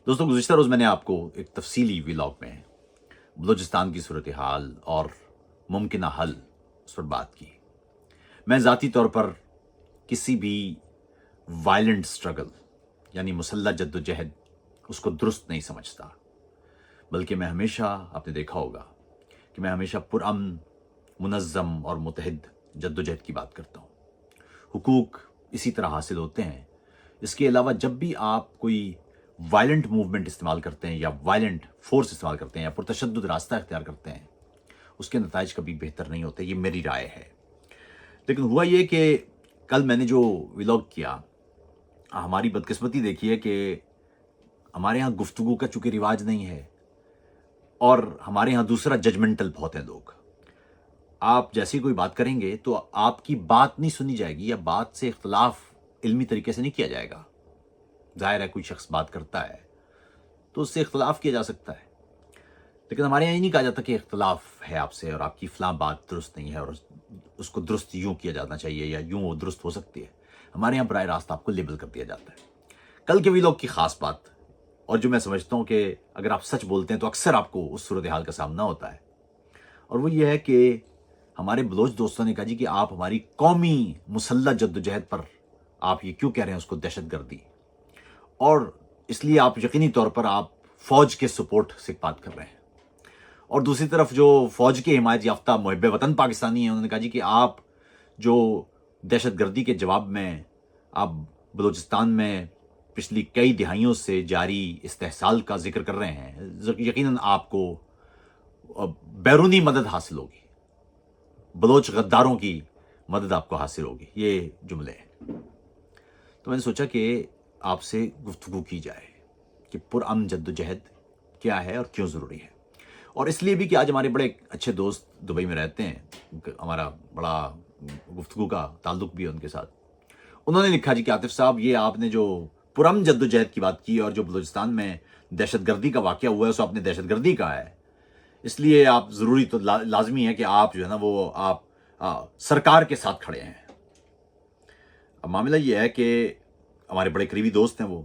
दोस्तों गुज़िश्ता रोज़ मैंने आपको एक तफ़सीली व्लॉग में बलूचिस्तान की सूरत हाल और मुमकिना हल उस पर बात की। मैं ज़ाती तौर पर किसी भी वायलेंट स्ट्रगल यानी मुसल्लह जद्दोजहद उसको दुरुस्त नहीं समझता, बल्कि मैं हमेशा, आपने देखा होगा कि मैं हमेशा पुरअमन, मुनज़्ज़म और मुत्तहिद जद्दोजहद की बात करता हूँ। हुकूक इसी तरह हासिल होते हैं। इसके अलावा जब भी आप कोई वायलेंट मूवमेंट इस्तेमाल करते हैं या वायलेंट फोर्स इस्तेमाल करते हैं या पुरतशद्दुद रास्ता इख्तियार करते हैं, उसके नताइज कभी बेहतर नहीं होते। ये मेरी राय है। लेकिन हुआ ये कि कल मैंने जो व्लॉग किया, हमारी बदकिस्मती देखिए कि हमारे यहाँ गुफ्तगू का चूँकि रिवाज नहीं है और हमारे यहाँ दूसरा जजमेंटल बहुत हैं लोग। आप जैसे ही कोई बात करेंगे तो आपकी बात नहीं सुनी जाएगी या बात से इख्तलाफ इल्मी तरीके से नहीं किया जाएगा। ज़ाहिर है कोई शख्स बात करता है तो उससे इख्तलाफ किया जा सकता है, लेकिन हमारे यहाँ ये नहीं कहा जाता कि इख्तलाफ है आपसे और आपकी फ़लाँ बात दुरुस्त नहीं है और उसको दुरुस्त यूँ किया जाना चाहिए या यूँ वो दुरुस्त हो सकती है। हमारे यहाँ बराह रास्त आपको लेबल कर दिया जाता है। कल के व्लॉग की ख़ास बात, और जो मैं समझता हूँ कि अगर आप सच बोलते हैं तो अक्सर आपको उस सूरत हाल का सामना होता है, और वो ये है कि हमारे बलोच दोस्तों ने कहा जी कि आप हमारी कौमी मुसल्लह जद्दोजहद पर आप ये क्यों कह रहे हैं उसको दहशतगर्दी, और इसलिए आप यकीनी तौर पर आप फ़ौज के सपोर्ट से बात कर रहे हैं। और दूसरी तरफ जो फ़ौज के हिमायत याफ्ता मुहिब वतन पाकिस्तानी हैं, उन्होंने कहा जी कि आप जो दहशतगर्दी के जवाब में आप बलूचिस्तान में पिछली कई दिहाइयों से जारी इस्तेहसाल का जिक्र कर रहे हैं, यकीनन आपको बैरूनी मदद हासिल होगी, बलोच गद्दारों की मदद आपको हासिल होगी। ये जुमले हैं। तो मैंने सोचा कि आपसे गुफ्तगू की जाए कि पुरअमन जद्दोजहद क्या है और क्यों ज़रूरी है। और इसलिए भी कि आज हमारे बड़े अच्छे दोस्त दुबई में रहते हैं, हमारा बड़ा गुफ्तगू का ताल्लुक़ भी है उनके साथ। उन्होंने लिखा जी कि आतिफ़ साहब, ये आपने जो पुरअमन जद्दोजहद की बात की और जो बलूचिस्तान में दहशतगर्दी का वाक़या हुआ है उसको आपने दहशतगर्दी कहा है, इसलिए आप ज़रूरी तो लाज़मी है कि आप जो है ना वो आप सरकार के साथ खड़े हैं। अब मामला ये है कि हमारे बड़े करीबी दोस्त हैं वो।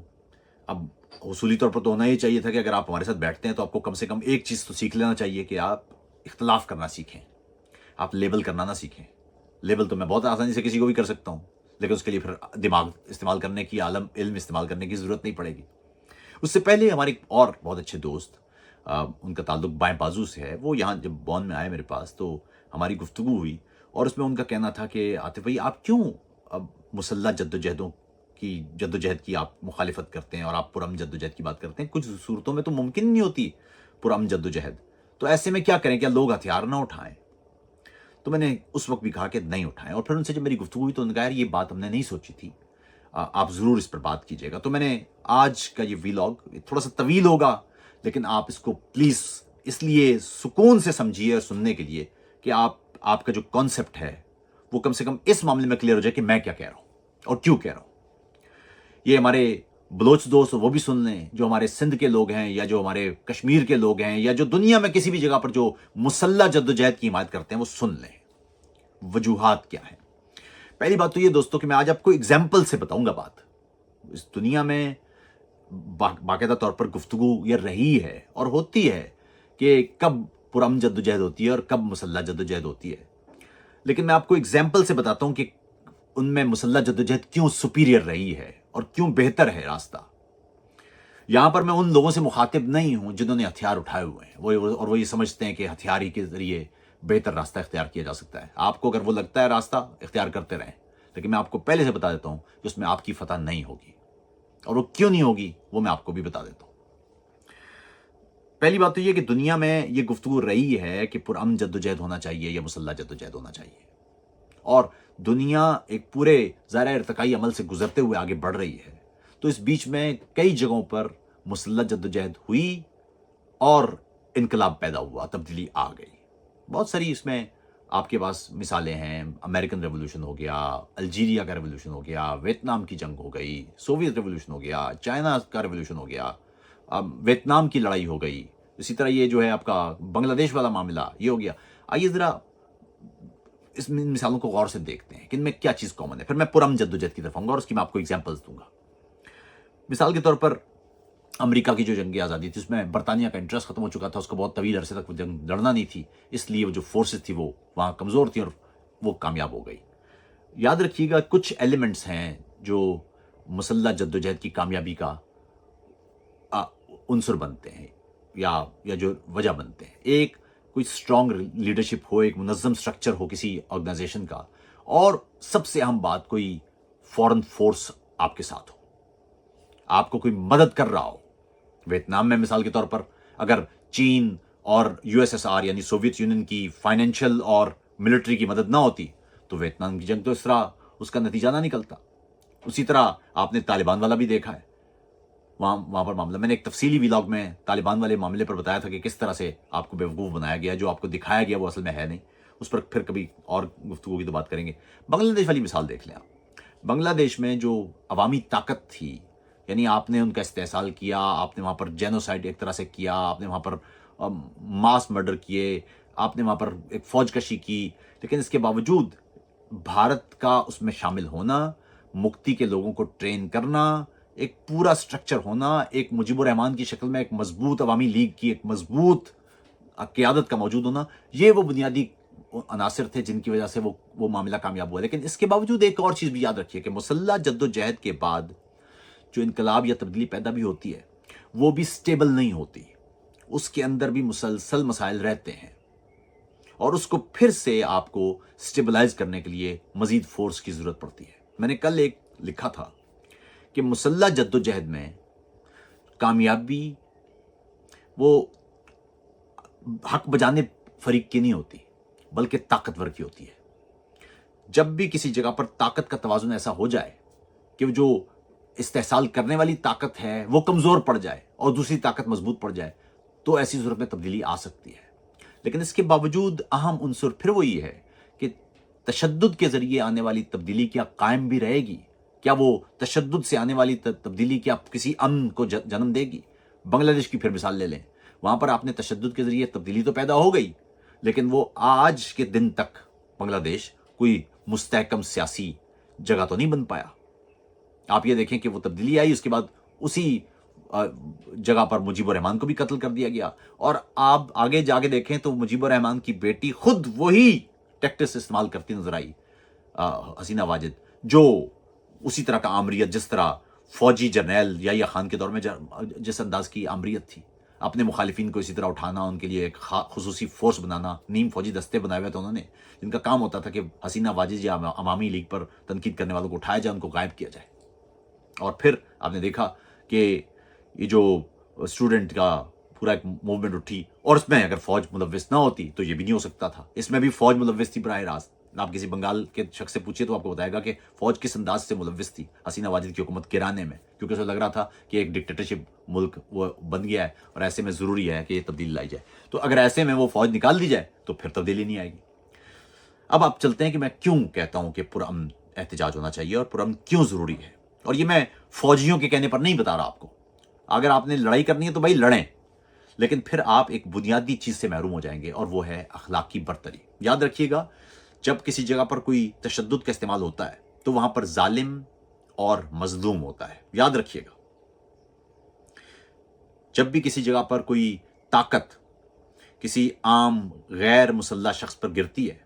अब उसूली तौर पर तो होना ही चाहिए था कि अगर आप हमारे साथ बैठते हैं तो आपको कम से कम एक चीज़ तो सीख लेना चाहिए कि आप इख्तलाफ करना सीखें, आप लेबल करना ना सीखें। लेबल तो मैं बहुत आसानी से किसी को भी कर सकता हूँ, लेकिन उसके लिए फिर दिमाग इस्तेमाल करने की, आलम इल्म इस्तेमाल करने की ज़रूरत नहीं पड़ेगी। उससे पहले हमारे एक और बहुत अच्छे दोस्त, उनका ताल्लुक़ बाएँ बाजू से है, वो यहाँ जब बॉन में आए मेरे पास तो हमारी गुफ्तगू हुई और उसमें उनका कहना था कि आतिफ़ भाई, आप क्यों अब मुसल्लह जद्दोजहद की आप मुखालिफत करते हैं और आप पुरअमन जद्दोजहद की बात करते हैं। कुछ सूरतों में तो मुमकिन नहीं होती पुरअमन जद्दोजहद, तो ऐसे में क्या करें, क्या लोग हथियार ना उठाएं? तो मैंने उस वक्त भी कहा कि नहीं उठाएं, और फिर उनसे जब मेरी गुफ्तगू हुई तो उन्होंने कहा यार ये बात हमने नहीं सोची थी, आप ज़रूर इस पर बात कीजिएगा। तो मैंने आज का ये व्लॉग थोड़ा सा तवील होगा, लेकिन आप इसको प्लीज़ इसलिए सुकून से समझिए और सुनने के लिए कि आपका जो कॉन्सेप्ट है वो कम से कम इस मामले में क्लियर हो जाए कि मैं क्या कह रहा हूँ और क्यों कह रहा हूँ। ये हमारे बलोच दोस्त वो भी सुन लें, जो हमारे सिंध के लोग हैं या जो हमारे कश्मीर के लोग हैं या जो दुनिया में किसी भी जगह पर जो मुसल्लह जद्दोजहद की हिमायत करते हैं वो सुन लें वजूहात क्या है। पहली बात तो ये दोस्तों कि मैं आज आपको एग्जाम्पल से बताऊंगा बात। इस दुनिया में बाकायदा तौर पर गुफ्तगू ये रही है और होती है कि कब पुरअमन जद्दोजहद होती है और कब मुसल्लह जद्दोजहद होती है, लेकिन मैं आपको एग्जाम्पल से बताता हूं कि उनमें मुसल्लह जद्दोजहद क्यों सुपीरियर रही है और क्यों बेहतर है रास्ता। यहां पर मैं उन लोगों से मुखातिब नहीं हूं जिन्होंने हथियार उठाए हुए हैं वो ये समझते हैं कि हथियार ही के जरिए बेहतर रास्ता इख्तियार किया जा सकता है। आपको अगर वो लगता है रास्ता, इख्तियार करते रहें, लेकिन मैं आपको पहले से बता देता हूं कि उसमें आपकी फतह नहीं होगी, और वो क्यों नहीं होगी वो मैं आपको भी बता देता हूं। पहली बात तो ये कि दुनिया में ये गुफ्तगू रही है कि पुरअमन जद्दोजहद होना चाहिए या मुसल्लह जद्दोजहद होना चाहिए, और दुनिया एक पूरे ज़ाहिर इर्तिकाई अमल से गुजरते हुए आगे बढ़ रही है। तो इस बीच में कई जगहों पर मुसल्लह जद्दोजहद हुई और इनकलाब पैदा हुआ, तब्दीली आ गई। बहुत सारी इसमें आपके पास मिसालें हैं। अमेरिकन रेवोल्यूशन हो गया, अल्जीरिया का रेवोल्यूशन हो गया, वियतनाम की जंग हो गई, सोवियत रेवोल्यूशन हो गया, चाइना का रेवोल्यूशन हो गया, अब वियतनाम की लड़ाई हो गई। इसी तरह ये जो है आपका बांग्लादेश वाला मामला ये हो गया। आइए ज़रा इस मिसालों को गौर से देखते हैं कि इनमें क्या चीज़ कॉमन है, फिर मैं पुरअमन जद्दोजहद की तरफ आऊंगा और उसकी मैं आपको एग्जांपल्स दूंगा। मिसाल के तौर पर अमेरिका की जो जंग आज़ादी थी उसमें बरतानिया का इंटरेस्ट खत्म हो चुका था, उसको बहुत तवील अरसे तक वो जंग लड़ना नहीं थी, इसलिए वो जो फोर्सेस थी वो वहाँ कमज़ोर थी और वो कामयाब हो गई। याद रखिएगा कुछ एलिमेंट्स हैं जो मुसल्लह जद्दोजहद की कामयाबी का उनसर बनते हैं या जो वजह बनते हैं। एक, कोई स्ट्रॉन्ग लीडरशिप हो, एक मुनज़्ज़म स्ट्रक्चर हो किसी ऑर्गेनाइजेशन का, और सबसे अहम बात, कोई फॉरेन फोर्स आपके साथ हो, आपको कोई मदद कर रहा हो। वियतनाम में मिसाल के तौर पर अगर चीन और यूएसएसआर यानी सोवियत यूनियन की फाइनेंशियल और मिलिट्री की मदद ना होती तो वियतनाम की जंग तो इस तरह उसका नतीजा ना निकलता। उसी तरह आपने तालिबान वाला भी देखा है, वहां पर मामला मैंने एक तफसीली व्लॉग में तालिबान वाले मामले पर बताया था कि किस तरह से आपको बेवकूफ़ बनाया गया, जो आपको दिखाया गया वो असल में है नहीं। उस पर फिर कभी और गुफ्तगू की तो बात करेंगे। बांग्लादेश वाली मिसाल देख लें आप। बांग्लादेश में जो अवामी ताकत थी, यानी आपने उनका इस्तेहसाल किया, आपने वहाँ पर जेनोसाइड एक तरह से किया, आपने वहाँ पर मास मर्डर किए, आपने वहाँ पर एक फौजकशी की, लेकिन इसके बावजूद भारत का उसमें शामिल होना, मुक्ति के लोगों को ट्रेन करना, एक पूरा स्ट्रक्चर होना, एक मुजीबुर रहमान की शक्ल में एक मजबूत अवामी लीग की एक मजबूत क़यादत का मौजूद होना, ये वो बुनियादी अनासर थे जिनकी वजह से वो मामला कामयाब हुआ। लेकिन इसके बावजूद एक और चीज़ भी याद रखिए कि मुसल्लह जद्दोजहद के बाद जो इनकलाब या तब्दीली पैदा भी होती है वो भी स्टेबल नहीं होती, उसके अंदर भी मुसलसल मसाइल रहते हैं, और उसको फिर से आपको स्टेबलाइज करने के लिए मजीद फोर्स की ज़रूरत पड़ती है। मैंने कल एक लिखा था कि मुसल्लह जद्दोजहद में कामयाबी वो हक बजाने फरीक की नहीं होती बल्कि ताकतवर की होती है। जब भी किसी जगह पर ताकत का तवाज़ुन ऐसा हो जाए कि जो इस्तेहसाल करने वाली ताकत है वो कमज़ोर पड़ जाए और दूसरी ताकत मजबूत पड़ जाए, तो ऐसी सूरत में तब्दीली आ सकती है। लेकिन इसके बावजूद अहम उनसर फिर वही है कि तशद्दुद के ज़रिए आने वाली तब्दीली क्या कायम भी रहेगी? क्या वो तशद्दुद से आने वाली तब्दीली क्या किसी अमन को जन्म देगी? बांग्लादेश की फिर मिसाल ले लें, वहाँ पर आपने तशद्दुद के ज़रिए तब्दीली तो पैदा हो गई, लेकिन वो आज के दिन तक बांग्लादेश कोई मुस्तहकम सियासी जगह तो नहीं बन पाया। आप ये देखें कि वो तब्दीली आई, उसके बाद उसी जगह पर मुजीबुर रहमान को भी कत्ल कर दिया गया, और आप आगे जाके देखें तो मुजीबुर रहमान की बेटी खुद वही टैक्टिक्स इस्तेमाल करती नजर आई, हसीना वाजिद, जो उसी तरह का आमरीत, जिस तरह फौजी जर्नैल याहिया खान के दौर में जिस अंदाज की आमरीत थी, अपने मुखालिफिन को इसी तरह उठाना, उनके लिए एक खुसूसी फोर्स बनाना, नीम फौजी दस्ते बनाए हुए थे उन्होंने, जिनका काम होता था कि हसीना वाजिद या अवामी लीग पर तनकीद करने वालों को उठाया जाए, उनको गायब किया जाए। और फिर आपने देखा कि ये जो स्टूडेंट का पूरा एक मूवमेंट उठी, और उसमें अगर फौज मुलव्विस ना होती तो ये भी नहीं हो सकता था। इसमें भी फौज मुलव्विस थी बराह रास्त। आप किसी बंगाल के शख्स से पूछिए तो आपको बताएगा कि फौज किस अंदाज से मुलव्विस थी हसीना वाजिद की हुकूमत गिराने में, क्योंकि उसे लग रहा था कि एक डिक्टेटरशिप मुल्क वो बन गया है और ऐसे में ज़रूरी है कि ये तब्दीली लाई जाए। तो अगर ऐसे में वो फौज निकाल दी जाए तो फिर तब्दीली नहीं आएगी। अब आप चलते हैं कि मैं क्यों कहता हूं कि पुरअमन एहतजाज होना चाहिए और पुरअमन क्यों ज़रूरी है। और ये मैं फौजियों के कहने पर नहीं बता रहा आपको। अगर आपने लड़ाई करनी है तो भाई लड़ें, लेकिन फिर आप एक बुनियादी चीज़ से महरूम हो जाएंगे, और वो है अखलाकी बरतरी। याद रखिएगा, जब किसी जगह पर कोई तशद्दुद का इस्तेमाल होता है तो वहां पर जालिम और मजलूम होता है। याद रखिएगा, जब भी किसी जगह पर कोई ताकत किसी आम गैर मुसल्लह शख्स पर गिरती है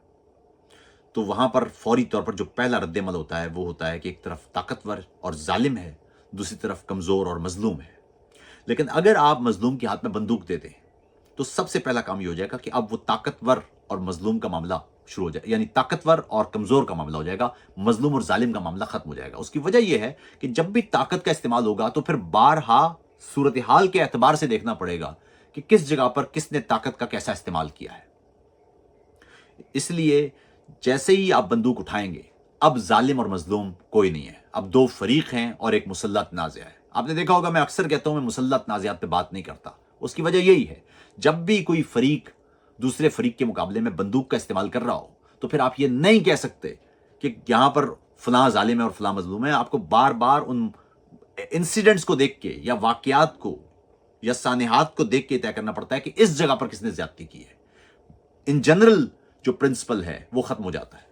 तो वहां पर फौरी तौर पर जो पहला रद्द-ए-अमल होता है वो होता है कि एक तरफ ताकतवर और जालिम है, दूसरी तरफ कमज़ोर और मजलूम है। लेकिन अगर आप मजलूम के हाथ में बंदूक दे दें तो सबसे पहला काम ये हो जाएगा कि अब वो ताकतवर और मजलूम का मामला शुरू हो जाए, यानी ताकतवर और कमज़ोर का मामला हो जाएगा, मजलूम और जालिम का मामला खत्म हो जाएगा। उसकी वजह यह है कि जब भी ताकत का इस्तेमाल होगा तो फिर बारहा सूरत हाल के एतबार से देखना पड़ेगा कि किस जगह पर किसने ताकत का कैसा इस्तेमाल किया है। इसलिए जैसे ही आप बंदूक उठाएंगे, अब जालिम और मजलूम कोई नहीं है, अब दो फरीक हैं और एक मुसल्लह तनाज़ा है। आपने देखा होगा, मैं अक्सर कहता हूं मैं मुसल्लह तनाज़ात पे बात नहीं करता। उसकी वजह यही है, जब भी कोई फरीक दूसरे फरीक के मुकाबले में बंदूक का इस्तेमाल कर रहा हो तो फिर आप ये नहीं कह सकते कि यहां पर फलां जालिम है और फलां मजलूम है। आपको बार बार उन इंसिडेंट्स को देख के या वाकयात को या सानेहात को देख के तय करना पड़ता है कि इस जगह पर किसने ज्यादती की है। इन जनरल जो प्रिंसिपल है वो खत्म हो जाता है।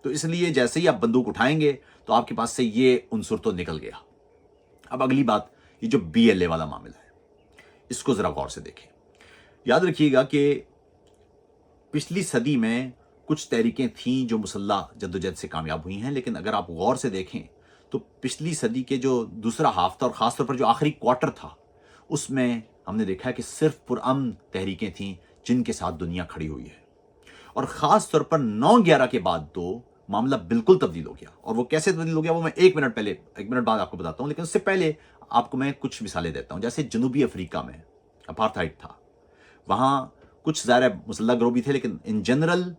तो इसलिए जैसे ही आप बंदूक उठाएंगे तो आपके पास से ये उनसुर तो निकल गया। अब अगली बात ये जो BLA वाला मामला है, इसको ज़रा गौर से देखें। याद रखिएगा कि पिछली सदी में कुछ तहरीकें थीं जो मुसल्लह जद्दोजहद से कामयाब हुई हैं, लेकिन अगर आप गौर से देखें तो पिछली सदी के जो दूसरा हाफ था और ख़ास तौर पर जो आखिरी क्वार्टर था, उसमें हमने देखा है कि सिर्फ पुरअमन तहरीकें थीं जिनके साथ दुनिया खड़ी हुई है। और ख़ास तौर पर 9/11 के बाद तो मामला बिल्कुल तब्दील हो गया। और वो कैसे तब्दील हो गया वो मैं एक मिनट बाद आपको बताता हूँ, लेकिन उससे पहले आपको मैं कुछ मिसालें देता हूँ। जैसे जनूबी अफ्रीका में अपार्थाइड था, वहाँ कुछ ज़ाहिर मुसल्लह गिरोह भी थे, लेकिन in general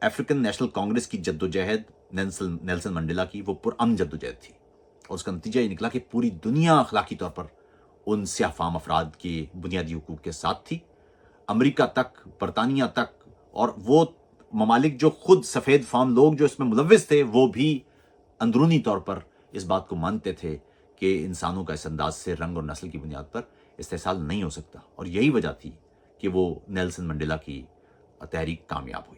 African national Congress की जद्दोजहद, नेल्सन मंडेला की, वो पुरअमन जद्दोजहद थी। और उसका नतीजा ये निकला कि पूरी दुनिया अखलाकी तौर पर उन स्याह फाम अफराद के बुनियादी हुकूक के साथ थी। अमेरिका तक, बरतानिया तक, और वो ममालिक जो खुद सफ़ेद फाम लोग जो इसमें मुलव्विस थे, वो भी अंदरूनी तौर पर इस बात को मानते थे कि इंसानों का इस अंदाज से रंग और नस्ल की बुनियाद पर इस्तेसाल नहीं हो सकता। और यही वजह थी कि वो नेल्सन मंडेला की तहरीक कामयाब हुई।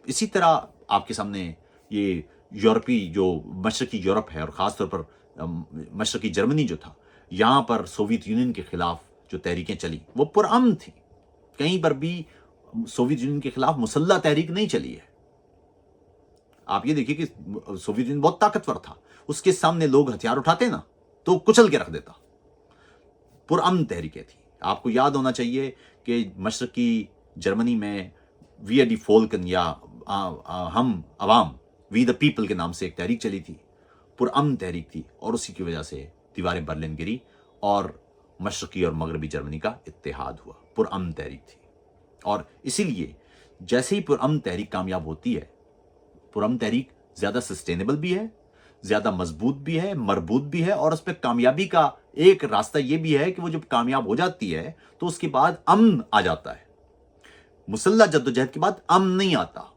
इसी तरह आपके सामने ये यूरोपी जो मशरकी यूरोप है और ख़ास तौर पर मशरकी जर्मनी जो था, यहाँ पर सोवियत यूनियन के ख़िलाफ़ जो तहरीकें चली वो पुरअमन थी। कहीं पर भी सोवियत यूनियन के ख़िलाफ़ मुसल्लह तहरीक नहीं चली है। आप ये देखिए कि सोवियत यूनियन बहुत ताकतवर था, उसके सामने लोग हथियार उठाते ना तो कुचल के रख देता। पुरअमन तहरीकें थी। आपको याद होना चाहिए कि मशरकी जर्मनी में वी डी फोल्कन या हम अवाम, वी द पीपल के नाम से एक तहरीक चली थी, पुरअमन तहरीक थी। और उसी की वजह से दीवारें बर्लिन गिरी और मशरकी और मगरबी जर्मनी का इत्तेहाद हुआ। पुरअमन तहरीक थी। और इसीलिए जैसे ही पुरअमन तहरीक कामयाब होती है, पुरअमन तहरीक ज़्यादा सस्टेनेबल भी है, ज़्यादा मजबूत भी है, मरबूत भी है। और उस पर कामयाबी का एक रास्ता यह भी है कि वो जब कामयाब हो जाती है तो उसके बाद अमन आ जाता है। मुसल्लह जद्दोजहद के बाद अमन नहीं आता।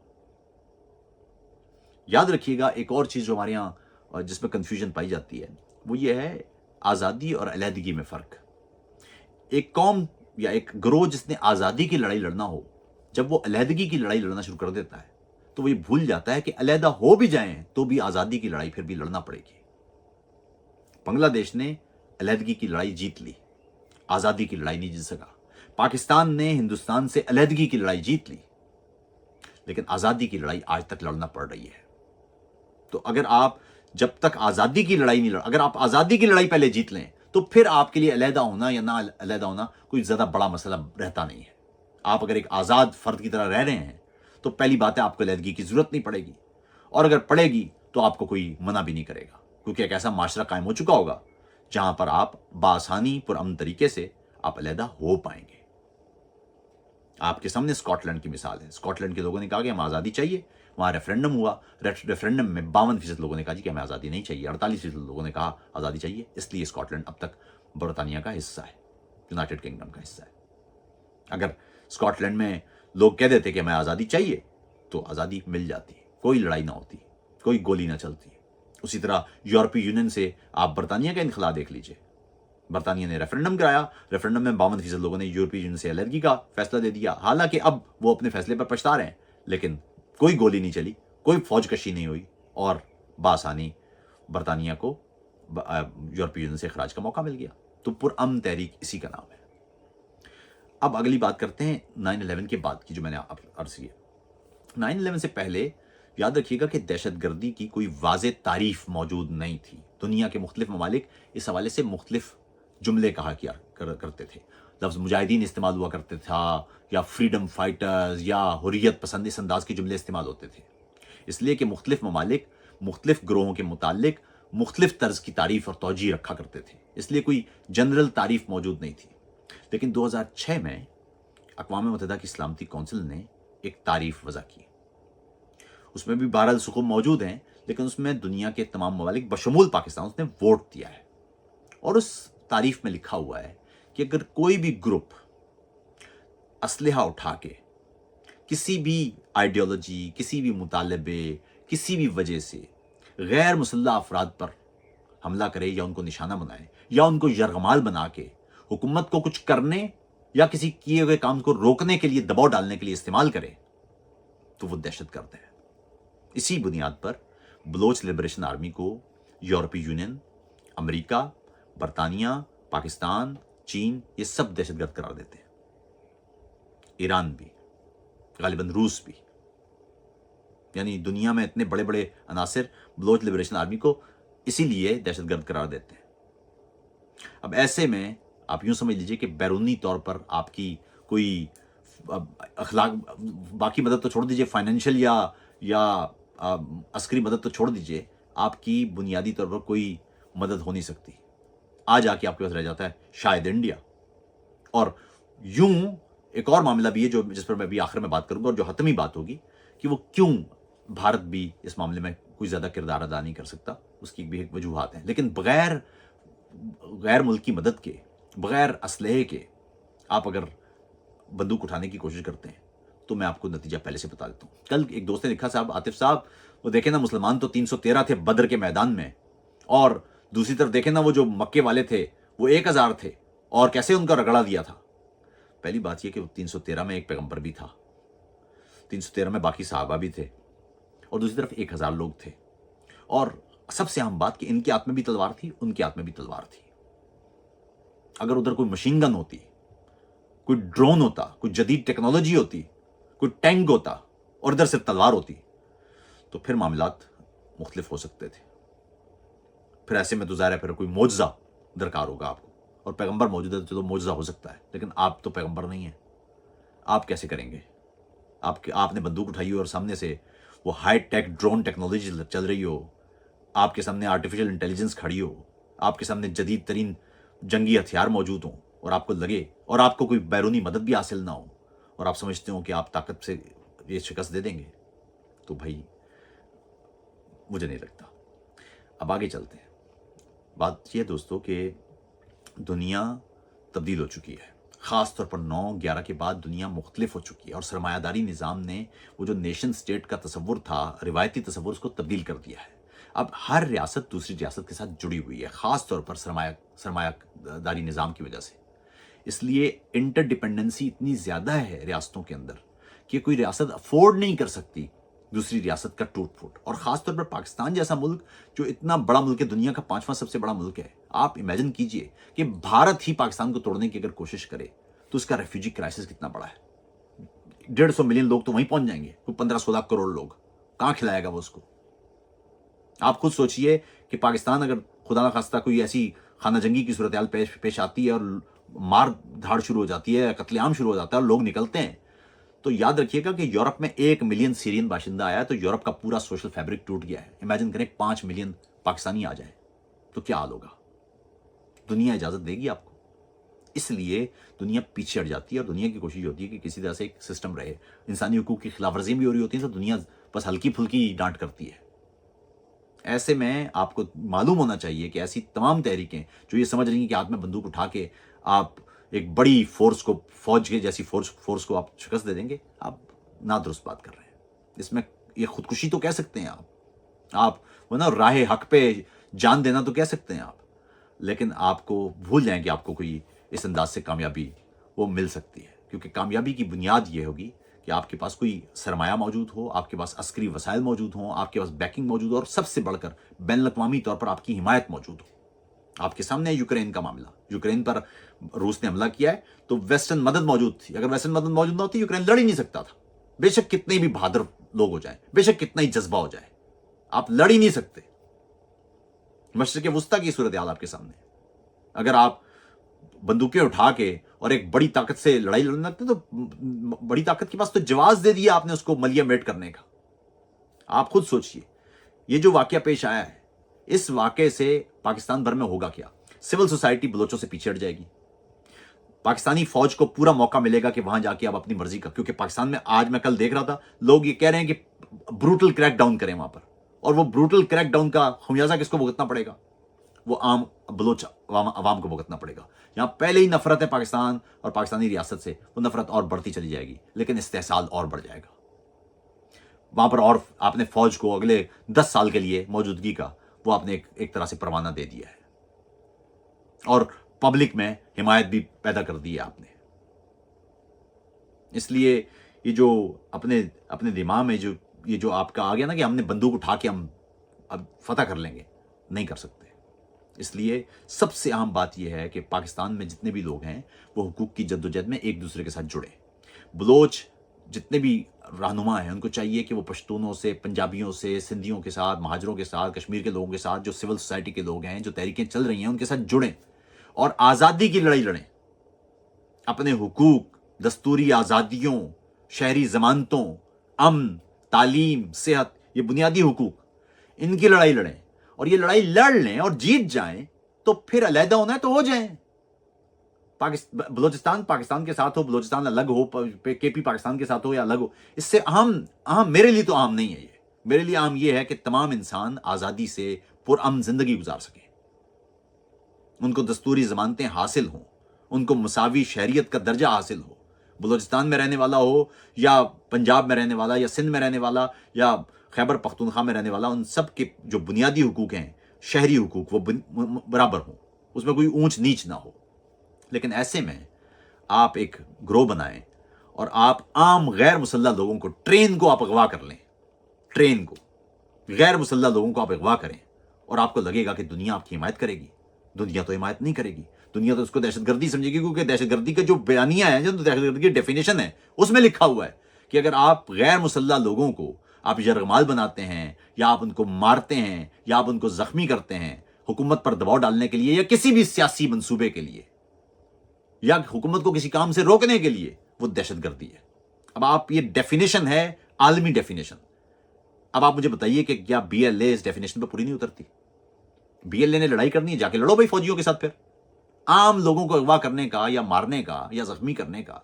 याद रखिएगा, एक और चीज़ जो हमारे यहाँ जिसमें कंफ्यूजन पाई जाती है वो ये है आज़ादी और अलहदगी में फ़र्क। एक कौम या एक गिरोह जिसने आज़ादी की लड़ाई लड़ना हो, जब वो अलहदगी की लड़ाई लड़ना शुरू कर देता है तो वो ये भूल जाता है कि अलहदा हो भी जाएं तो भी आज़ादी की लड़ाई फिर भी लड़ना पड़ेगी। बांग्लादेश ने अलहदगी की लड़ाई जीत ली, आज़ादी की लड़ाई नहीं जीत सका। पाकिस्तान ने हिंदुस्तान से अलहदगी की लड़ाई जीत ली, लेकिन आज़ादी की लड़ाई आज तक लड़ना पड़ रही है। तो अगर आप जब तक आज़ादी की लड़ाई नहीं अगर आप आज़ादी की लड़ाई पहले जीत लें तो फिर आपके लिए अलहदा होना या ना अलहदा होना कोई ज़्यादा बड़ा मसला रहता नहीं है। आप अगर एक आज़ाद फ़र्द की तरह रह रहे हैं तो पहली बात है आपको अलहदगी की ज़रूरत नहीं पड़ेगी, और अगर पड़ेगी तो आपको कोई मना भी नहीं करेगा, क्योंकि एक ऐसा माशरा कायम हो चुका होगा जहां पर आप बासानी पुरअमन तरीके से आप अलहदा हो पाएंगे। आपके सामने स्कॉटलैंड की मिसाल है। स्कॉटलैंड के लोगों ने कहा कि हमें आज़ादी चाहिए, वहाँ रेफरेंडम हुआ, रेफरेंडम में 52% लोगों ने कहा जी कि हमें आज़ादी नहीं चाहिए, 48% लोगों ने कहा आज़ादी चाहिए। इसलिए स्कॉटलैंड अब तक बरतानिया का हिस्सा है, यूनाइटेड किंगडम का हिस्सा है। अगर स्कॉटलैंड में लोग कह देते कि हमें आज़ादी चाहिए तो आज़ादी मिल जाती, कोई लड़ाई ना होती, कोई गोली ना चलती। उसी तरह यूरोपीय यूनियन से आप बरतानिया का इनखला देख लीजिए। बरतानिया ने रेफरेंडम कराया, रेफरेंडम में 52% लोगों ने यूरोपीय यूनियन से अलहदगी का फैसला दे दिया। हालांकि अब वो अपने फैसले पर पछता रहे हैं, लेकिन कोई गोली नहीं चली, कोई फौज कशी नहीं हुई और बासानी बरतानिया को यूरोपीय यूनियन से खराज का मौका मिल गया। तो पुरअमन तहरीक इसी का नाम है। अब अगली बात करते हैं 9/11 के बाद की, जो मैंने अर्ज की। 9/11 से पहले याद रखिएगा कि दहशतगर्दी की कोई वाज़े तारीफ मौजूद नहीं थी। दुनिया के मुख्तलिफ ममालिक इस हवाले से मुख्तलिफ जुमले कहा करते थे। लफ्ज़ मुजाहिदीन इस्तेमाल हुआ करते था, या फ्रीडम फाइटर्स, या हुर्रियत पसंद, इस अंदाज के जुमले इस्तेमाल होते थे। इसलिए कि मुख्तलिफ ममालिक मुख्तलिफ ग्रोहों के मुतालिक मुख्तलिफ तर्ज की तारीफ और तौजीह रखा करते थे, इसलिए कोई जनरल तारीफ मौजूद नहीं थी। लेकिन 2006 में अक़वाम मुत्तहिदा की सलामती कौंसिल ने एक तारीफ वज़ा की। उसमें भी 12 सुकून मौजूद हैं, लेकिन उसमें दुनिया के तमाम ममालिक बशमूल पाकिस्तान उसने वोट दिया है। और उस तारीफ में लिखा हुआ है कि अगर कोई भी ग्रुप असलहा उठा के किसी भी आइडियोलॉजी, किसी भी मुतालबे, किसी भी वजह से गैर मुसल्लह अफराद पर हमला करे या उनको निशाना बनाए या उनको यरगमाल बना के हुकूमत को कुछ करने या किसी किए हुए काम को रोकने के लिए, दबाव डालने के लिए इस्तेमाल करे, तो वो दहशतगर्द है। इसी बुनियाद पर बलोच लिबरेशन आर्मी को यूरोपीय यूनियन, अमेरिका बरतानिया, पाकिस्तान, चीन, ये सब दहशतगर्द करार देते हैं, ईरान भी, गालिबन रूस भी। यानी दुनिया में इतने बड़े बड़े अनासिर बलोच लिबरेशन आर्मी को इसीलिए दहशतगर्द करार देते हैं। अब ऐसे में आप यूं समझ लीजिए कि बैरूनी तौर पर आपकी कोई अखलाक, बाकी मदद तो छोड़ दीजिए, फाइनेंशियल या अस्करी मदद तो छोड़ दीजिए, आपकी बुनियादी तौर पर कोई मदद हो नहीं सकती। आज आके आपके पास रह जाता है शायद इंडिया। और यूं एक और मामला भी है जो जिस पर मैं भी आखिर में बात करूंगा, और जो हतमी बात होगी कि वो क्यों भारत भी इस मामले में कोई ज्यादा किरदार अदा नहीं कर सकता, उसकी भी एक वजूहात है। लेकिन गैर मुल्की मदद के, बगैर असलहे के आप अगर बंदूक उठाने की कोशिश करते हैं तो मैं आपको नतीजा पहले से बता देता हूं। कल एक दोस्त ने लिखा, साहब आतिफ साहब, वो देखे ना मुसलमान तो 313 थे बदर के मैदान में, और दूसरी तरफ देखे ना वो जो मक्के वाले थे वो 1000 थे, और कैसे उनका रगड़ा दिया था। पहली बात यह कि 313 में एक पैगंबर भी था, 313 में बाकी सहाबा भी थे, और दूसरी तरफ 1000 लोग थे। और सबसे अहम बात कि इनके हाथ में भी तलवार थी, उनके हाथ में भी तलवार थी। अगर उधर कोई मशीन गन होती, कोई ड्रोन होता, कोई जदीद टेक्नोलॉजी होती, कोई टैंक होता, और इधर सिर्फ तलवार होती, तो फिर मामलात मुख्तलिफ हो सकते थे। फिर ऐसे में तो ज़ाहिर है फिर कोई मोजज़ा दरकार होगा आपको, और पैगंबर मौजूद है तो चलो मोजज़ा हो सकता है, लेकिन आप तो पैगंबर नहीं है, आप कैसे करेंगे? आपने बंदूक उठाई हो और सामने से वो हाई टेक ड्रोन टेक्नोलॉजी चल रही हो, आपके सामने आर्टिफिशियल इंटेलिजेंस खड़ी हो, आपके सामने जदीद तरीन जंगी हथियार मौजूद हों, और आपको लगे, और आपको कोई बैरूनी मदद भी हासिल ना हो, और आप समझते हो कि आप ताकत से ये शिकस्त दे देंगे, तो भाई मुझे नहीं लगता। अब आगे चलते हैं। बात यह दोस्तों कि दुनिया तब्दील हो चुकी है, ख़ास तौर पर 9/11 के बाद दुनिया मुख्तलिफ हो चुकी है, और सरमायादारी निज़ाम ने वो जो नेशन स्टेट का तसव्वुर था, रिवायती तसव्वुर, उसको तब्दील कर दिया है। अब हर रियासत दूसरी रियासत के साथ जुड़ी हुई है, ख़ास तौर पर सरमायादारी निज़ाम की वजह से। इसलिए इंटरडिपेंडेंसी इतनी ज़्यादा है रियासतों के अंदर कि कोई रियासत अफोर्ड नहीं कर सकती दूसरी रियासत का टूट फूट। और ख़ास तौर पर पाकिस्तान जैसा मुल्क, जो इतना बड़ा मुल्क है, दुनिया का 5वां सबसे बड़ा मुल्क है। आप इमेजिन कीजिए कि भारत ही पाकिस्तान को तोड़ने की अगर कोशिश करे तो उसका रेफ्यूजी क्राइसिस कितना बड़ा है। 150 मिलियन लोग तो वहीं पहुंच जाएंगे, कोई 15-16 करोड़ लोग, कहाँ खिलाएगा वो उसको? आप खुद सोचिए कि पाकिस्तान अगर खुदा ना खास्ता कोई ऐसी खाना जंगी की सूरत हाल पेश आती है, और मार धाड़ शुरू हो जाती है, कत्लेआम शुरू हो जाता है, और लोग निकलते हैं, तो याद रखिएगा कि यूरोप में 1 मिलियन सीरियन बाशिंदा आया है, तो यूरोप का पूरा सोशल फैब्रिक टूट गया है। इमेजिन करें 5 मिलियन पाकिस्तानी आ जाए तो क्या हाल होगा? दुनिया इजाजत देगी आपको? इसलिए दुनिया पीछे हट जाती है, और दुनिया की कोशिश होती है कि किसी तरह से एक सिस्टम रहे। इंसानी हुकूक की खिलाफ वर्जी भी हो रही होती है तो दुनिया बस हल्की फुल्की डांट करती है। ऐसे में आपको मालूम होना चाहिए कि ऐसी तमाम तहरीकें जो ये समझ रही हैं कि हाथ में बंदूक उठा के आप एक बड़ी फोर्स को, फौज के जैसी फोर्स को आप शिकस्त दे देंगे, आप नादुरुस्त बात कर रहे हैं। इसमें ये खुदकुशी तो कह सकते हैं आप वो ना राह हक पे जान देना तो कह सकते हैं आप, लेकिन आपको भूल जाएं कि आपको कोई इस अंदाज से कामयाबी वो मिल सकती है। क्योंकि कामयाबी की बुनियाद ये होगी कि आपके पास कोई सरमाया मौजूद हो, आपके पास अस्करी वसाइल मौजूद हों, आपके पास बैकिंग मौजूद हो, और सबसे बढ़कर बैनुल-अक़वामी तौर पर आपकी हिमायत मौजूद हो। आपके सामने है यूक्रेन का मामला, यूक्रेन पर रूस ने हमला किया है, तो वेस्टर्न मदद मौजूद थी। अगर वेस्टर्न मदद मौजूद ना होती, यूक्रेन लड़ ही नहीं सकता था। बेशक कितने भी बहादुर लोग हो जाए, बेशक कितना ही जज्बा हो जाए, आप लड़ ही नहीं सकते। मशरिक़ वुस्ता की सूरत हाल आपके सामने, अगर आप बंदूकें उठा के और एक बड़ी ताकत से लड़ाई लड़ने लगते तो बड़ी ताकत के पास तो जवाब दे दिया आपने उसको मलिया मेट करने का। आप खुद सोचिए, ये जो वाकया पेश आया है, इस वाकये से पाकिस्तान भर में होगा क्या? सिविल सोसाइटी बलोचों से पीछे हट जाएगी, पाकिस्तानी फौज को पूरा मौका मिलेगा कि वहां जाके आप अपनी मर्जी का, क्योंकि पाकिस्तान में आज मैं कल देख रहा था, लोग ये कह रहे हैं कि ब्रूटल क्रैकडाउन करें वहां पर, और वो ब्रूटल क्रैकडाउन का खमियाजा किसको भुगतना पड़ेगा? वो आम बलोच अवाम को भुगतना पड़ेगा। यहां पहले ही नफरत है पाकिस्तान और पाकिस्तानी रियासत से, वो नफरत और बढ़ती चली जाएगी, लेकिन इस्तेहसाल और बढ़ जाएगा वहां पर। और आपने फौज को अगले 10 साल के लिए मौजूदगी का वो आपने एक तरह से परवाना दे दिया है, और पब्लिक में हिमायत भी पैदा कर दी है आपने। इसलिए ये जो अपने दिमाग में ये जो आपका आ गया ना कि हमने बंदूक उठा के हम अब फतह कर लेंगे, नहीं कर सकते। اس لیے سب سے اہم بات یہ ہے کہ پاکستان میں جتنے بھی لوگ ہیں وہ حقوق کی جدوجہد میں ایک دوسرے کے ساتھ جڑیں. بلوچ جتنے بھی رہنما ہیں ان کو چاہیے کہ وہ پشتونوں سے، پنجابیوں سے، سندھیوں کے ساتھ، مہاجروں کے ساتھ، کشمیر کے لوگوں کے ساتھ، جو سول سوسائٹی کے لوگ ہیں، جو تحریکیں چل رہی ہیں، ان کے ساتھ جڑیں اور آزادی کی لڑائی لڑیں. اپنے حقوق، دستوری آزادیوں، شہری ضمانتوں، امن، تعلیم، صحت، یہ بنیادی حقوق، ان کی لڑائی لڑیں. اور یہ لڑائی لڑ لیں اور جیت جائیں تو پھر علیحدہ ہونا ہے تو ہو جائیں. بلوچستان پاکستان کے ساتھ ہو، بلوچستان الگ ہو، کے پی پاکستان کے ساتھ ہو یا الگ ہو، اس سے اہم میرے لیے تو اہم نہیں ہے. یہ میرے لیے اہم یہ ہے کہ تمام انسان آزادی سے پرامن زندگی گزار سکیں، ان کو دستوری ضمانتیں حاصل ہوں، ان کو مساوی شہریت کا درجہ حاصل ہو. بلوچستان میں رہنے والا ہو یا پنجاب میں رہنے والا یا سندھ میں رہنے والا یا خیبر پختونخوا میں رہنے والا، ان سب کے جو بنیادی حقوق ہیں، شہری حقوق، وہ برابر ہوں، اس میں کوئی اونچ نیچ نہ ہو. لیکن ایسے میں آپ ایک گروہ بنائیں اور آپ عام غیر مسلح لوگوں کو، ٹرین کو آپ اغوا کر لیں، ٹرین کو، غیر مسلح لوگوں کو آپ اغوا کریں، اور آپ کو لگے گا کہ دنیا آپ کی حمایت کرے گی. دنیا تو حمایت نہیں کرے گی. دنیا تو اس کو دہشت گردی سمجھے گی، کیونکہ دہشت گردی کا جو بیانیہ ہے، جو دہشت گردی کی ڈیفینیشن ہے، اس میں لکھا ہوا ہے کہ اگر آپ غیر مسلح لوگوں کو آپ یرغمال بناتے ہیں، یا آپ ان کو مارتے ہیں، یا آپ ان کو زخمی کرتے ہیں حکومت پر دباؤ ڈالنے کے لیے یا کسی بھی سیاسی منصوبے کے لیے، یا حکومت کو کسی کام سے روکنے کے لیے، وہ دہشت گردی ہے. اب آپ، یہ ڈیفینیشن ہے، عالمی ڈیفینیشن. اب آپ مجھے بتائیے کہ کیا بی ایل اے اس ڈیفینیشن پہ پوری نہیں اترتی؟ بی ایل اے نے لڑائی کرنی ہے، جا کے لڑو بھائی فوجیوں کے ساتھ. پھر عام لوگوں کو اغوا کرنے کا یا مارنے کا یا زخمی کرنے کا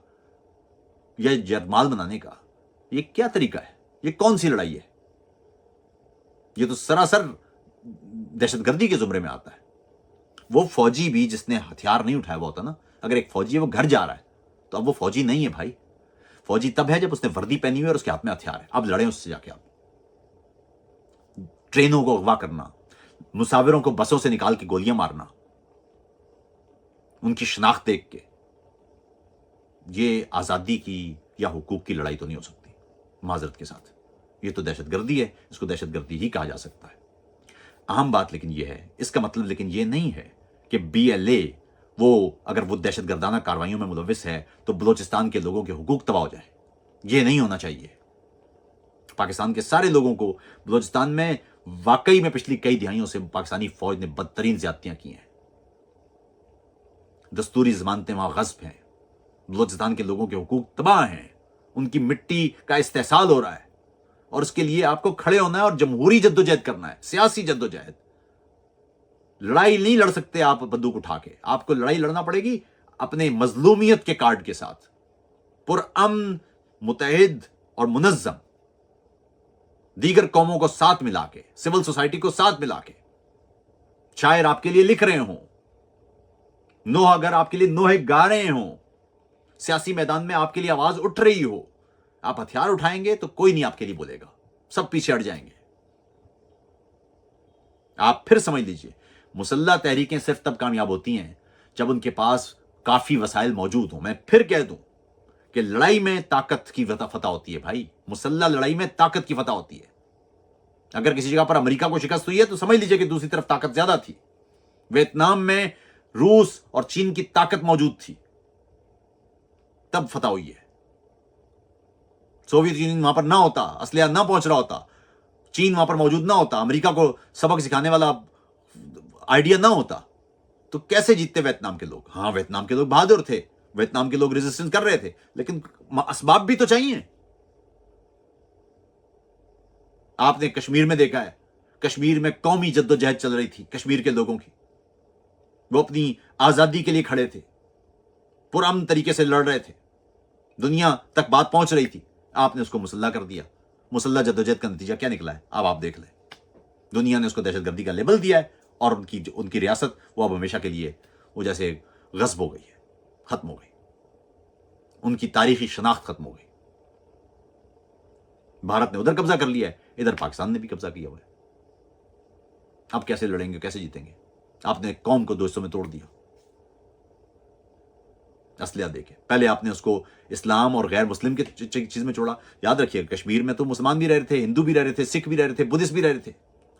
یا جرمال بنانے کا یہ کیا طریقہ ہے؟ یہ کون سی لڑائی ہے؟ یہ تو سراسر دہشت گردی کے زمرے میں آتا ہے. وہ فوجی بھی جس نے ہتھیار نہیں اٹھایا ہوا ہوتا نا، اگر ایک فوجی ہے وہ گھر جا رہا ہے تو اب وہ فوجی نہیں ہے بھائی. فوجی تب ہے جب اس نے وردی پہنی ہوئی اور اس کے ہاتھ میں ہتھیار ہے. اب لڑیں اس سے جا کے. آپ ٹرینوں کو اغوا کرنا، مسافروں کو بسوں سے نکال کے گولیاں مارنا ان کی شناخت دیکھ کے، یہ آزادی کی یا حقوق کی لڑائی تو نہیں ہو سکتی. معذرت کے ساتھ یہ تو دہشت گردی ہے، اس کو دہشت گردی ہی کہا جا سکتا ہے. اہم بات لیکن یہ ہے، اس کا مطلب لیکن یہ نہیں ہے کہ بی ایل اے اگر وہ دہشت گردانہ کارروائیوں میں ملوث ہے تو بلوچستان کے لوگوں کے حقوق تباہ ہو جائیں. یہ نہیں ہونا چاہیے. پاکستان کے سارے لوگوں کو، بلوچستان میں واقعی میں پچھلی کئی دہائیوں سے پاکستانی فوج نے بدترین زیادتیاں کی ہیں. دستوری ضمانتیں وہاں غصب ہیں، بلوچستان کے لوگوں کے حقوق تباہ ہیں، ان کی مٹی کا استحصال ہو رہا ہے. اور اس کے لیے آپ کو کھڑے ہونا ہے اور جمہوری جدوجہد کرنا ہے، سیاسی جدوجہد. لڑائی نہیں لڑ سکتے آپ بندوق اٹھا کے. آپ کو لڑائی لڑنا پڑے گی اپنے مظلومیت کے کارڈ کے ساتھ، پرامن، متحد اور منظم، دیگر قوموں کو ساتھ ملا کے، سول سوسائٹی کو ساتھ ملا کے. شاعر آپ کے لیے لکھ رہے ہوں، نوحہ گر آپ کے لیے نوحے گا رہے ہوں، سیاسی میدان میں آپ کے لیے آواز اٹھ رہی ہو. آپ ہتھیار اٹھائیں گے تو کوئی نہیں آپ کے لیے بولے گا، سب پیچھے ہٹ جائیں گے. آپ پھر سمجھ لیجئے، مسلح تحریکیں صرف تب کامیاب ہوتی ہیں جب ان کے پاس کافی وسائل موجود ہوں. میں پھر کہہ دوں کہ لڑائی میں طاقت کی فتح ہوتی ہے بھائی. مسلح لڑائی میں طاقت کی فتح ہوتی ہے. اگر کسی جگہ پر امریکہ کو شکست ہوئی ہے تو سمجھ لیجئے کہ دوسری طرف طاقت زیادہ تھی. ویتنام میں روس اور چین کی طاقت موجود تھی، تب فتح ہوئی ہے. سوویت یونین وہاں پر نہ ہوتا، اسلحہ نہ پہنچ رہا ہوتا، چین وہاں پر موجود نہ ہوتا، امریکہ کو سبق سکھانے والا آئیڈیا نہ ہوتا، تو کیسے جیتتے ویتنام کے لوگ؟ ہاں، ویتنام کے لوگ بہادر تھے، ویتنام کے لوگ ریزسٹنس کر رہے تھے، لیکن اسباب بھی تو چاہیے. آپ نے کشمیر میں دیکھا ہے، کشمیر میں قومی جدوجہد چل رہی تھی کشمیر کے لوگوں کی. وہ اپنی آزادی کے لیے کھڑے تھے، پرامن طریقے سے لڑ رہے تھے، دنیا تک بات پہنچ رہی تھی. آپ نے اس کو مسلح کر دیا. مسلح جدوجہد کا نتیجہ کیا نکلا ہے؟ اب آپ دیکھ لیں. دنیا نے اس کو دہشت گردی کا لیبل دیا ہے، اور ان کی ریاست وہ اب ہمیشہ کے لیے وہ جیسے غصب ہو گئی ہے، ختم ہو گئی. ان کی تاریخی شناخت ختم ہو گئی. بھارت نے ادھر قبضہ کر لیا ہے، ادھر پاکستان نے بھی قبضہ کیا ہوا ہے. اب کیسے لڑیں گے، کیسے جیتیں گے؟ آپ نے قوم کو 200 میں توڑ دیا اسلحہ دے کے. پہلے آپ نے اس کو اسلام اور غیر مسلم کے چیز میں چھوڑا. یاد رکھیے، کشمیر میں تو مسلمان بھی رہ رہے تھے، ہندو بھی رہ رہے تھے، سکھ بھی رہ رہے تھے، بدھسٹ بھی رہ رہے تھے.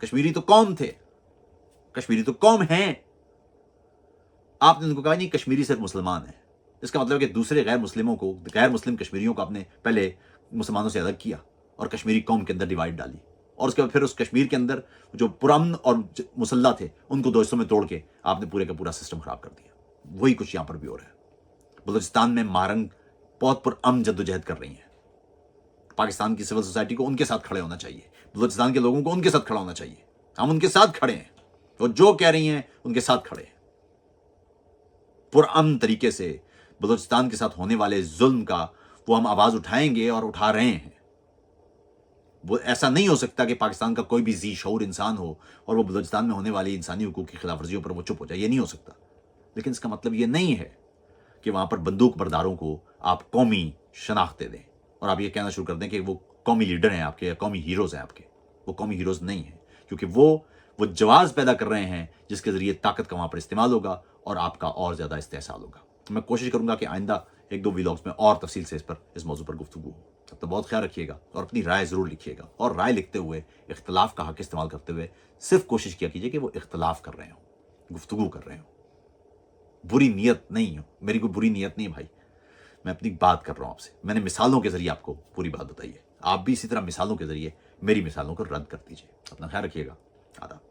کشمیری تو قوم تھے. कश्मीरी तो कौम है। आपने उनको कहा नहीं कश्मीरी सिर्फ मुसलमान है, इसका मतलब है कि दूसरे गैर मुस्लिमों को, गैर मुस्लिम कश्मीरियों को आपने पहले मुसलमानों से अलग किया और कश्मीरी कौम के अंदर डिवाइड डाली, और उसके बाद फिर उस कश्मीर के अंदर जो पुरअमन और मुसल्ला थे उनको दो हिस्सों में तोड़ के आपने पूरे का पूरा सिस्टम खराब कर दिया। वही कुछ यहाँ पर भी हो रहा है। बलूचिस्तान में मारंग बहुत पुरअमन जद्दोजहद कर रही हैं। पाकिस्तान की सिविल सोसाइटी को उनके साथ खड़े होना चाहिए, बलूचिस्तान के लोगों को उनके साथ खड़ा होना चाहिए। हम उनके साथ खड़े हैं, वो जो कह रही हैं उनके साथ खड़े हैं। पुरअमन तरीके से बलूचिस्तान के साथ होने वाले जुल्म का वो हम आवाज उठाएंगे और उठा रहे हैं। वो ऐसा नहीं हो सकता कि पाकिस्तान का कोई भी जी शऊर इंसान हो और वो बलूचिस्तान में होने वाली इंसानी हुकूक की खिलाफ वर्जियों पर वो चुप हो जाए, ये नहीं हो सकता। लेकिन इसका मतलब ये नहीं है कि वहां पर बंदूक बरदारों को आप कौमी शनाख्तें दें और आप ये कहना शुरू कर दें कि वो कौमी लीडर हैं आपके या कौमी हीरोज हैं आपके। वो कौमी हीरोज नहीं है, क्योंकि वो जवाब पैदा कर रहे हैं जिसके जरिए ताकत का वहां पर इस्तेमाल होगा और आपका और ज्यादा इस्तेहसाल होगा। मैं कोशिश करूंगा कि आइंदा एक दो व्लॉग्स में और तफसील से इस मौजू पर गुफ्तगू हो। तब तो बहुत ख्याल रखिएगा और अपनी राय जरूर लिखिएगा, और राय लिखते हुए इख्तलाफ का हक इस्तेमाल करते हुए सिर्फ कोशिश किया कीजिए कि वो इख्तलाफ कर रहे हो, गुफ्तगू कर रहे हो, बुरी नीयत नहीं हो। मेरी कोई बुरी नीयत नहीं है भाई, मैं अपनी बात कर रहा हूं आपसे। मैंने मिसालों के जरिए आपको पूरी बात बताई है, आप भी इसी तरह मिसालों के जरिए मेरी मिसालों को रद्द कर दीजिए। अपना ख्याल रखिएगा। आदाब।